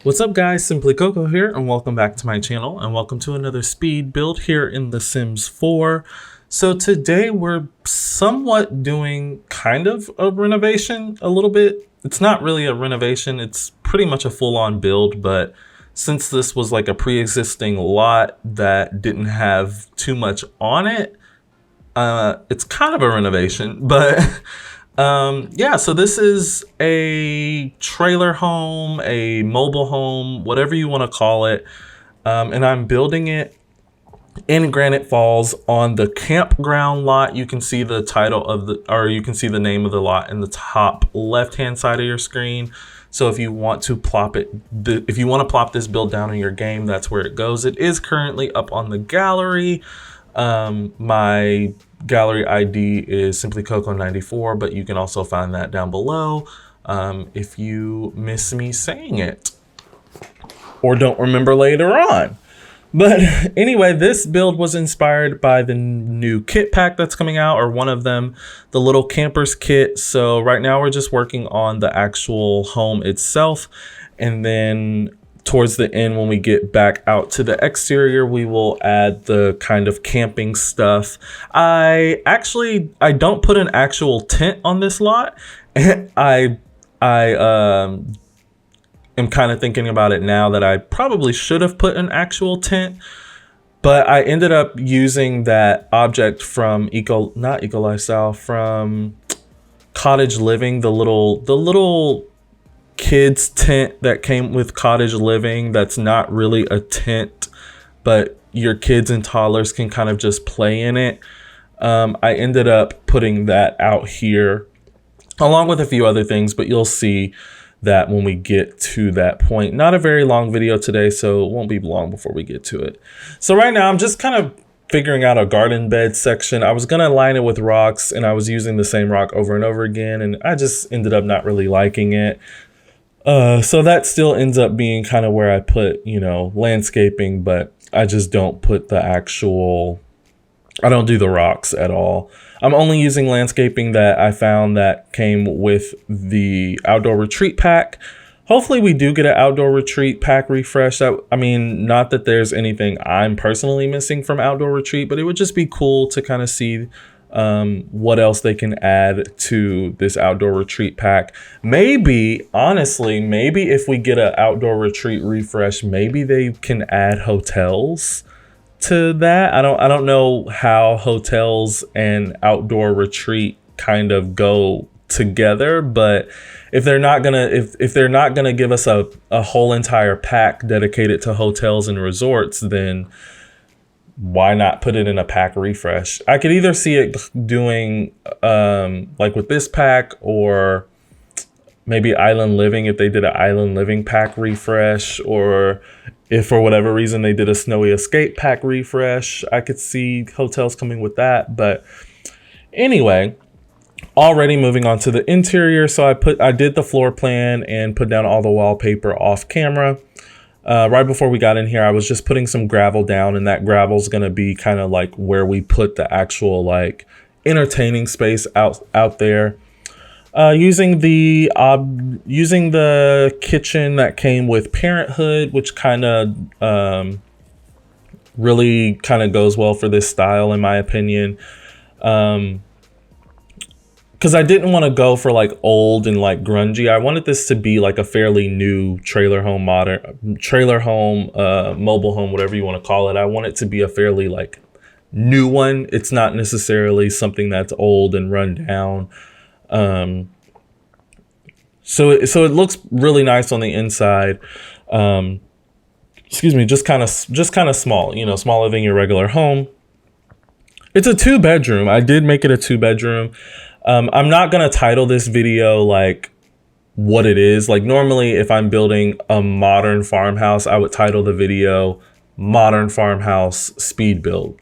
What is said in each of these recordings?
What's up guys, Simply Coco here and welcome back to my channel and welcome to another speed build here in The Sims 4. So today we're somewhat doing kind of a renovation a little bit. It's not really a renovation, it's pretty much a full-on build, but since this was like a pre-existing lot that didn't have too much on it, it's kind of a renovation, but yeah, so this is a trailer home, a mobile home, whatever you want to call it. And I'm building it in Granite Falls on the campground lot. You can see the title of you can see the name of the lot in the top left-hand side of your screen. So if you want to plop this build down in your game, that's where it goes. It is currently up on the gallery. My gallery ID is Simply Coco 94, but you can also find that down below if you miss me saying it or don't remember later on. But anyway, this build was inspired by the new kit pack that's coming out, or one of them, the Little Campers kit. So right now we're just working on the actual home itself, and then towards the end, when we get back out to the exterior, we will add the kind of camping stuff. I don't put an actual tent on this lot. I am kind of thinking about it now that I probably should have put an actual tent, but I ended up using that object from not Eco Lifestyle, from Cottage Living, the little kids tent that came with Cottage Living. That's not really a tent, but your kids and toddlers can kind of just play in it. I ended up putting that out here along with a few other things, but you'll see that when we get to that point. Not a very long video today, so it won't be long before we get to it. So right now I'm just kind of figuring out a garden bed section. I was gonna line it with rocks, and I was using the same rock over and over again, and I just ended up not really liking it. So that still ends up being kind of where I put, landscaping, but I just don't put I don't do the rocks at all. I'm only using landscaping that I found that came with the outdoor retreat pack. Hopefully we do get an outdoor retreat pack refresh. I mean, not that there's anything I'm personally missing from outdoor retreat, but it would just be cool to kind of see what else they can add to this outdoor retreat pack. Honestly, maybe if we get an outdoor retreat refresh, maybe they can add hotels to that. I don't know how hotels and outdoor retreat kind of go together, but if they're not gonna give us a whole entire pack dedicated to hotels and resorts, then why not put it in a pack refresh? I could either see it doing like with this pack, or maybe Island Living if they did an Island Living pack refresh, or if for whatever reason they did a Snowy Escape pack refresh. I could see hotels coming with that. But anyway, already moving on to the interior. So I did the floor plan and put down all the wallpaper off camera. Right before we got in here, I was just putting some gravel down, and that gravel's gonna be kind of like where we put the actual like entertaining space out there. Using the kitchen that came with Parenthood, which kind of really kind of goes well for this style, in my opinion. Because I didn't want to go for like old and like grungy. I wanted this to be like a fairly new trailer home, mobile home, whatever you want to call it. I want it to be a fairly like new one. It's not necessarily something that's old and run down. So it looks really nice on the inside. Excuse me, just kind of small, smaller than your regular home. It's a 2-bedroom. I did make it a 2-bedroom. I'm not going to title this video like what it is. Like normally if I'm building a modern farmhouse, I would title the video Modern Farmhouse Speed Build.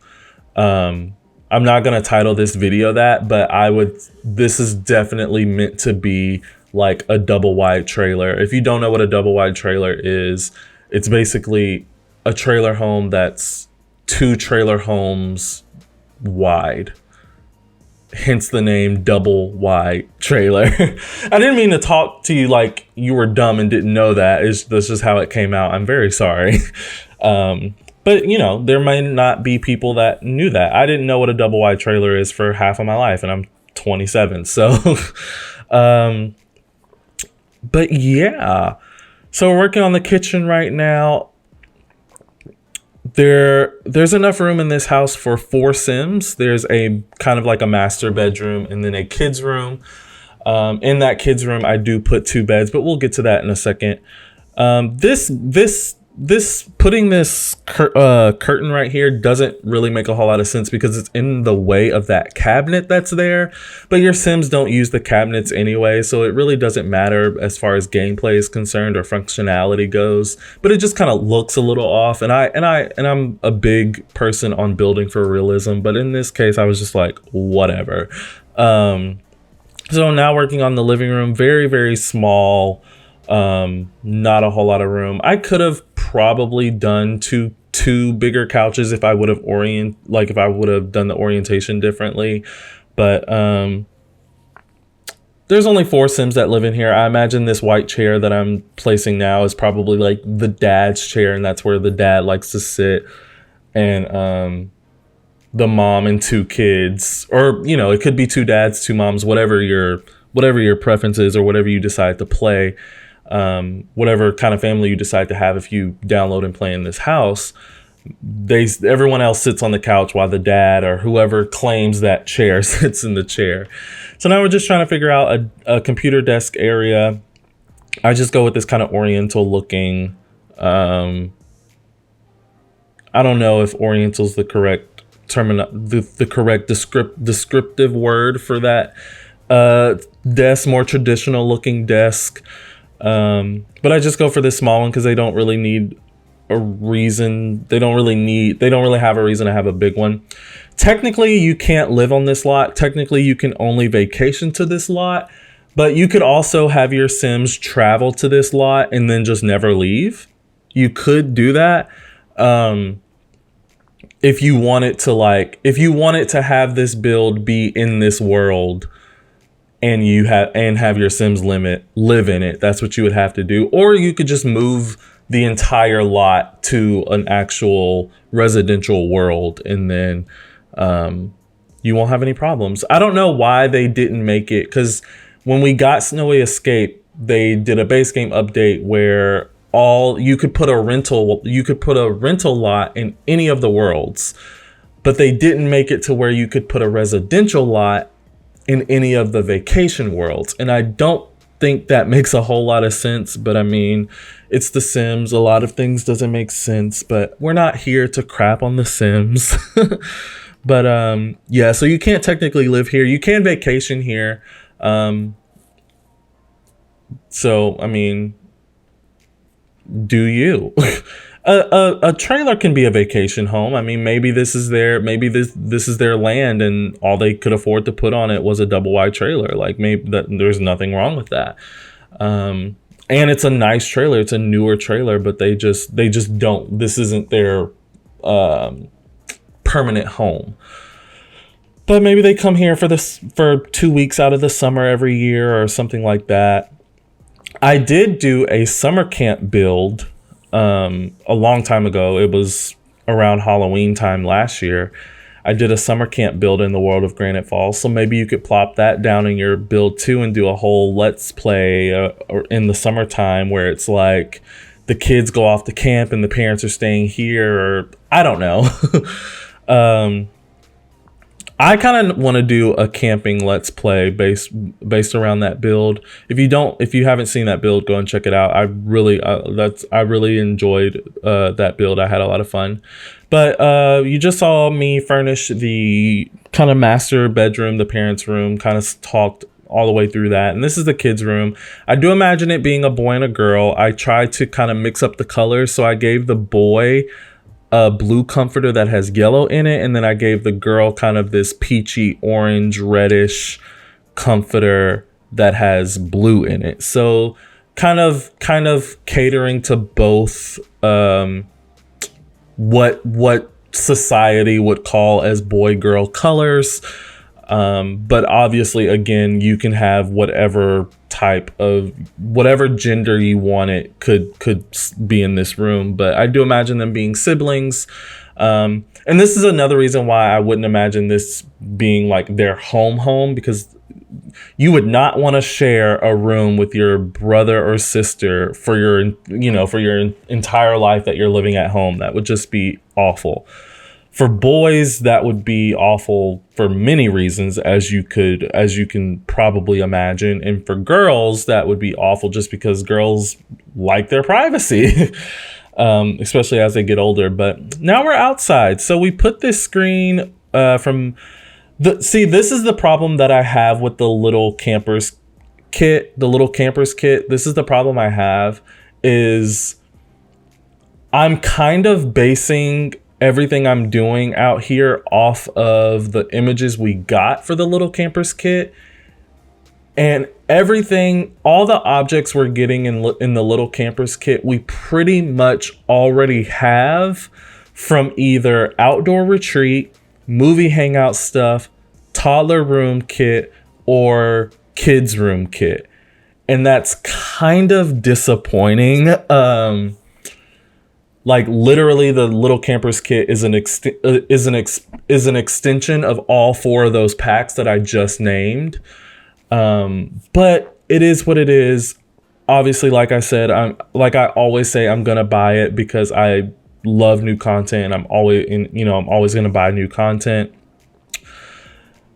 I'm not going to title this video that, but this is definitely meant to be like a double wide trailer. If you don't know what a double wide trailer is, it's basically a trailer home that's 2 trailer homes wide. hence the name double wide trailer. I didn't mean to talk to you like you were dumb and didn't know that. That's just how it came out. I'm very sorry. But you know, there might not be people that knew that. I didn't know what a double wide trailer is for half of my life, and I'm 27. So, but yeah. So we're working on the kitchen right now. There's enough room in this house for 4 Sims. There's a kind of like a master bedroom and then a kids room. In that kids room, I do put 2 beds, but we'll get to that in a second. This putting this curtain right here doesn't really make a whole lot of sense because it's in the way of that cabinet that's there. But your Sims don't use the cabinets anyway, so it really doesn't matter as far as gameplay is concerned or functionality goes. But it just kind of looks a little off. And I'm a big person on building for realism, but in this case, I was just like, whatever. So now working on the living room, very, very small. Not a whole lot of room. I could have probably done two bigger couches if I would have done the orientation differently. But there's only 4 Sims that live in here. I imagine this white chair that I'm placing now is probably like the dad's chair, and that's where the dad likes to sit. And the mom and 2 kids, or you know, it could be 2 dads, 2 moms, whatever your preference is, or whatever you decide to play. Whatever kind of family you decide to have if you download and play in this house, everyone else sits on the couch while the dad or whoever claims that chair sits in the chair. So now we're just trying to figure out a computer desk area. I just go with this kind of oriental looking. I don't know if oriental's the correct the correct descriptive word for that desk, more traditional looking desk. But I just go for this small one because they don't really need a reason. They don't really have a reason to have a big one. Technically, you can't live on this lot. Technically, you can only vacation to this lot, but you could also have your Sims travel to this lot and then just never leave. You could do that. If you wanted to have this build be in this world, and have your Sims live in it, that's what you would have to do. Or you could just move the entire lot to an actual residential world, and then you won't have any problems. I don't know why they didn't make it, because when we got Snowy Escape, they did a base game update where you could put a rental lot in any of the worlds, but they didn't make it to where you could put a residential lot in any of the vacation worlds. And I don't think that makes a whole lot of sense, but I mean, it's The Sims. A lot of things doesn't make sense, but we're not here to crap on The Sims. But yeah, so you can't technically live here. You can vacation here. So, I mean, do you? A trailer can be a vacation home. I mean, maybe this is their land, and all they could afford to put on it was a double wide trailer. Like, maybe there's nothing wrong with that. And it's a nice trailer. It's a newer trailer, but they just don't. This isn't their permanent home. But maybe they come here for 2 weeks out of the summer every year or something like that. I did do a summer camp build a long time ago. It was around Halloween time last year. I did a summer camp build in the world of Granite Falls, so maybe you could plop that down in your build too and do a whole let's play or in the summertime where it's like the kids go off to camp and the parents are staying here, or I don't know. I kind of want to do a camping let's play based around that build. If you haven't seen that build, go and check it out. I really enjoyed that build. I had a lot of fun. But you just saw me furnish the kind of master bedroom, the parents' room, kind of talked all the way through that. And this is the kids' room. I do imagine it being a boy and a girl. I tried to kind of mix up the colors, so I gave the boy a blue comforter that has yellow in it, and then I gave the girl kind of this peachy orange reddish comforter that has blue in it. So kind of catering to both what society would call as boy girl colors. But obviously, again, you can have whatever gender you want. It could be in this room, but I do imagine them being siblings. And this is another reason why I wouldn't imagine this being like their home, because you would not want to share a room with your brother or sister for your entire life that you're living at home. That would just be awful. For boys, that would be awful for many reasons, as you can probably imagine. And for girls, that would be awful just because girls like their privacy, especially as they get older. But now we're outside. So we put this screen this is the problem that I have with the little campers kit. This is the problem I have, is I'm kind of basing everything I'm doing out here off of the images we got for the little campers kit, and all the objects we're getting in the little campers kit, we pretty much already have from either outdoor retreat, movie hangout stuff, toddler room kit, or kids room kit. And that's kind of disappointing. Like literally the little campers kit is an extension of all 4 of those packs that I just named. But it is what it is. Obviously, like I said, I always say, I'm going to buy it because I love new content. I'm always going to buy new content.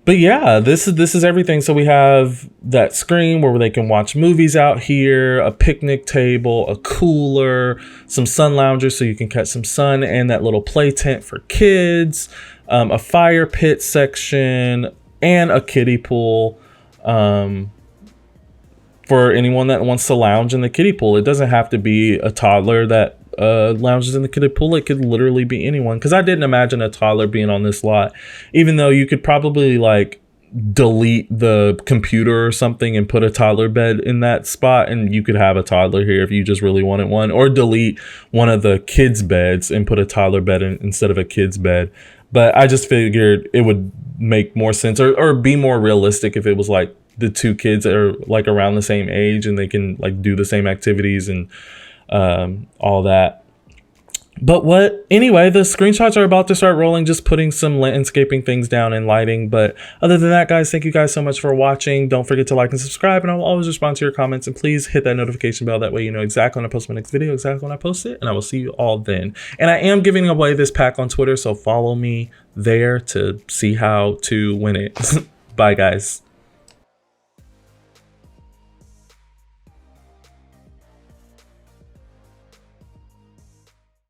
But yeah, this is everything. So we have that screen where they can watch movies out here, a picnic table, a cooler, some sun loungers so you can catch some sun, and that little play tent for kids, a fire pit section, and a kiddie pool for anyone that wants to lounge in the kiddie pool. It doesn't have to be a toddler that lounges in the kiddie pool. It could literally be anyone, because I didn't imagine a toddler being on this lot, even though you could probably like delete the computer or something and put a toddler bed in that spot, and you could have a toddler here if you just really wanted one, or delete one of the kids beds and put a toddler bed instead of a kid's bed. But I just figured it would make more sense or be more realistic if it was like the 2 kids that are like around the same age and they can like do the same activities and all that. But anyway, the screenshots are about to start rolling, just putting some landscaping things down and lighting. But other than that, guys, thank you guys so much for watching. Don't forget to like and subscribe, and I'll always respond to your comments. And please hit that notification bell. That way you know exactly when I post my next video, exactly when I post it. And I will see you all then. And I am giving away this pack on Twitter, so follow me there to see how to win it. Bye, guys.